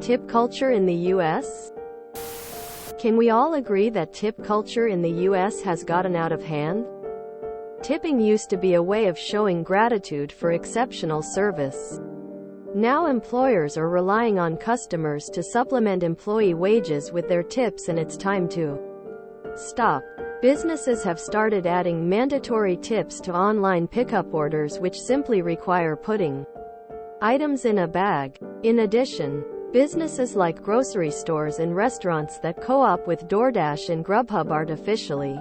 Tip culture in the US? Can we all agree that tip culture in the US has gotten out of hand? Tipping used to be a way of showing gratitude for exceptional service. Now employers are relying on customers to supplement employee wages with their tips, and it's time to stop. Businesses have started adding mandatory tips to online pickup orders, which simply require putting items in a bag. In addition, businesses like grocery stores and restaurants that co-op with DoorDash and Grubhub artificially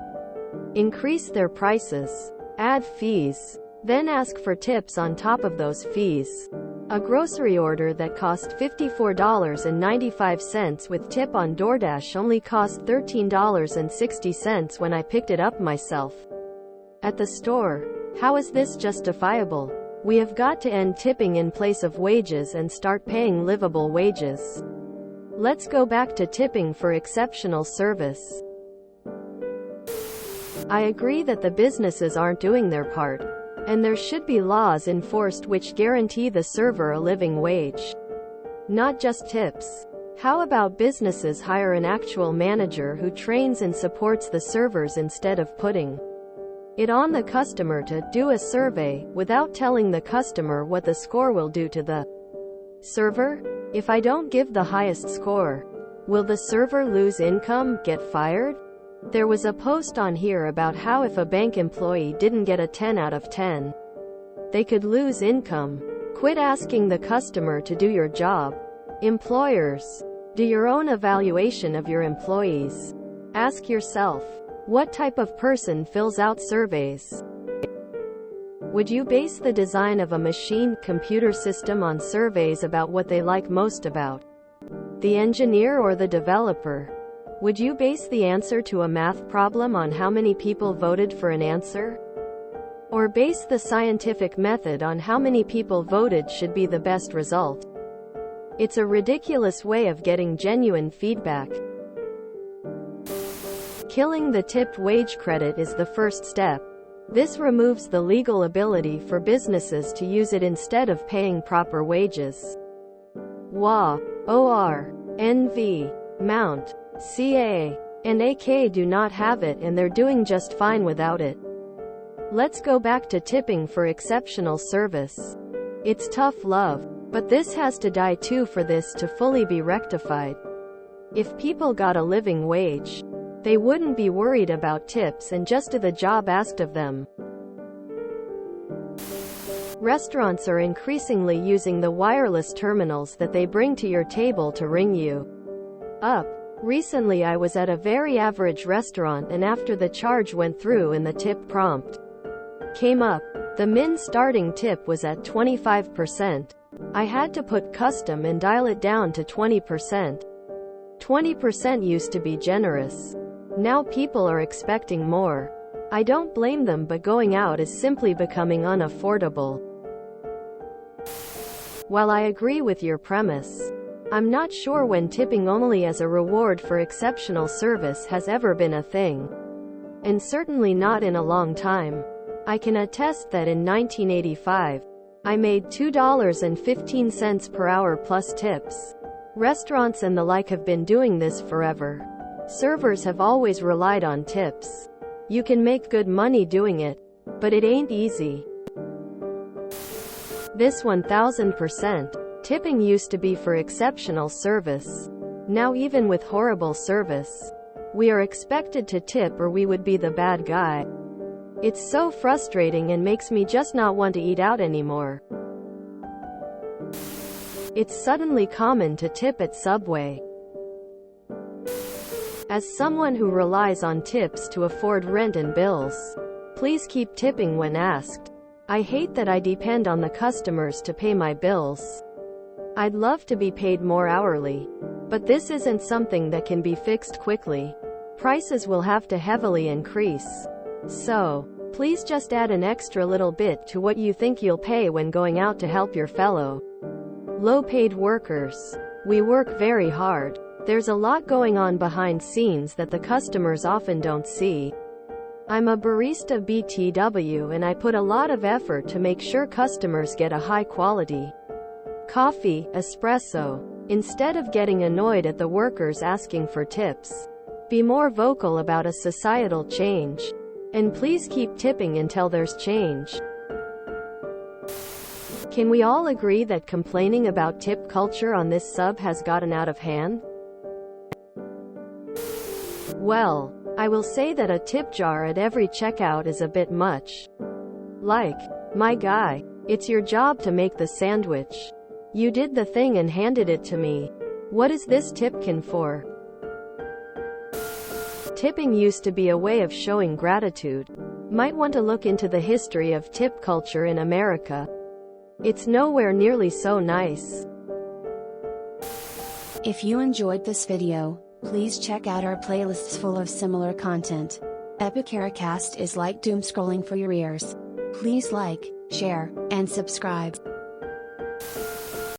increase their prices, add fees, then ask for tips on top of those fees. A grocery order that cost $54.95 with tip on DoorDash only cost $13.60 when I picked it up myself at the store. How is this justifiable? We have got to end tipping in place of wages and start paying livable wages. Let's go back to tipping for exceptional service. I agree that the businesses aren't doing their part, and there should be laws enforced which guarantee the server a living wage, not just tips. How about businesses hire an actual manager who trains and supports the servers instead of putting it on the customer to do a survey without telling the customer what the score will do to the server? If I don't give the highest score, will the server lose income, get fired? There was a post on here about how if a bank employee didn't get a 10 out of 10, they could lose income. Quit asking the customer to do your job. Employers, do your own evaluation of your employees. Ask yourself, what type of person fills out surveys? Would you base the design of a machine computer system on surveys about what they like most about the engineer or the developer? Would you base the answer to a math problem on how many people voted for an answer? Or base the scientific method on how many people voted should be the best result? It's a ridiculous way of getting genuine feedback. Killing the tipped wage credit is the first step. This removes the legal ability for businesses to use it instead of paying proper wages. WA, OR, NV, Mount, CA, and AK do not have it, and they're doing just fine without it. Let's go back to tipping for exceptional service. It's tough love, but this has to die too for this to fully be rectified. If people got a living wage, they wouldn't be worried about tips and just do the job asked of them. Restaurants are increasingly using the wireless terminals that they bring to your table to ring you up. Recently I was at a very average restaurant, and after the charge went through and the tip prompt came up, the min starting tip was at 25%. I had to put custom and dial it down to 20%. 20% used to be generous. Now people are expecting more. I don't blame them, but going out is simply becoming unaffordable. While I agree with your premise, I'm not sure when tipping only as a reward for exceptional service has ever been a thing. And certainly not in a long time. I can attest that in 1985, I made $2.15 per hour plus tips. Restaurants and the like have been doing this forever. Servers have always relied on tips. You can make good money doing it, but it ain't easy. This 1000%. Tipping used to be for exceptional service. Now even with horrible service, we are expected to tip or we would be the bad guy. It's so frustrating and makes me just not want to eat out anymore. It's suddenly common to tip at Subway. As someone who relies on tips to afford rent and bills, please keep tipping when asked. I hate that I depend on the customers to pay my bills. I'd love to be paid more hourly, but this isn't something that can be fixed quickly. Prices will have to heavily increase. So, please just add an extra little bit to what you think you'll pay when going out to help your fellow low-paid workers. We work very hard. There's a lot going on behind scenes that the customers often don't see. I'm a barista BTW, and I put a lot of effort to make sure customers get a high quality coffee, espresso. Instead of getting annoyed at the workers asking for tips, be more vocal about a societal change. And please keep tipping until there's change. Can we all agree that complaining about tip culture on this sub has gotten out of hand? Well, I will say that a tip jar at every checkout is a bit much. Like, my guy, it's your job to make the sandwich. You did the thing and handed it to me. What is this tipkin for? Tipping used to be a way of showing gratitude. Might want to look into the history of tip culture in America. It's nowhere nearly so nice. If you enjoyed this video, please check out our playlists full of similar content. Epicaricast is like doom scrolling for your ears. Please like, share, and subscribe.